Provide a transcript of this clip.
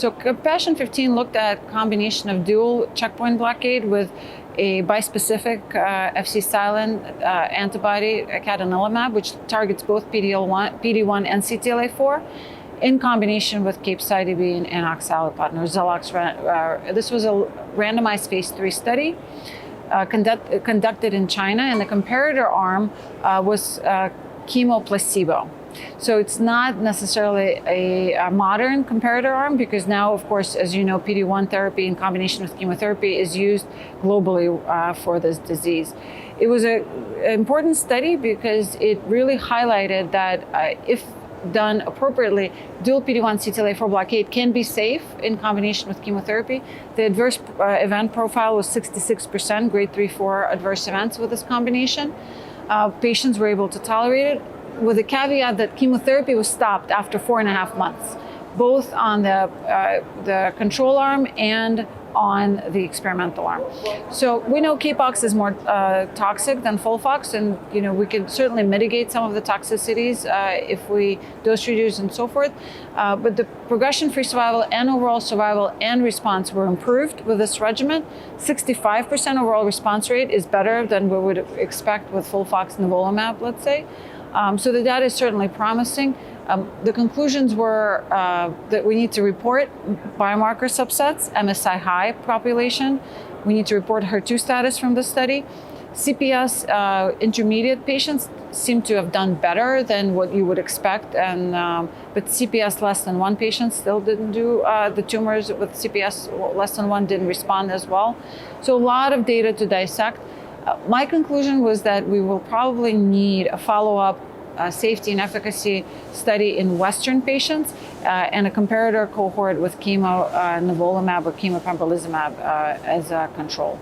So COMPASSION-15 looked at combination of dual checkpoint blockade with a bispecific Fc-silent antibody, Cadonilimab, which targets both PD-1 and CTLA4, in combination with capecitabine and oxaliplatin, or Xelox. This was a randomized phase 3 study conducted in China, and the comparator arm was chemo placebo. So it's not necessarily a modern comparator arm, because now, of course, as you know, PD-1 therapy in combination with chemotherapy is used globally for this disease. It was an important study because it really highlighted that if done appropriately, dual PD-1 CTLA4 blockade can be safe in combination with chemotherapy. The adverse event profile was 66% grade 3-4 adverse events with this combination. Patients were able to tolerate it, with the caveat that chemotherapy was stopped after 4.5 months, both on the control arm and on the experimental arm. So we know Capox is more toxic than FOLFOX, and we can certainly mitigate some of the toxicities if we dose reduce and so forth. But the progression-free survival and overall survival and response were improved with this regimen. 65% overall response rate is better than we would expect with FOLFOX Nivolumab, let's say. So the data is certainly promising. The conclusions were that we need to report biomarker subsets, MSI high population. We need to report HER2 status from the study. CPS intermediate patients seem to have done better than what you would expect, but CPS less than 1 patients still didn't do, the tumors with CPS less than 1 didn't respond as well. So a lot of data to dissect. My conclusion was that we will probably need a follow-up safety and efficacy study in Western patients and a comparator cohort with chemo nivolumab or chemo pembrolizumab as a control.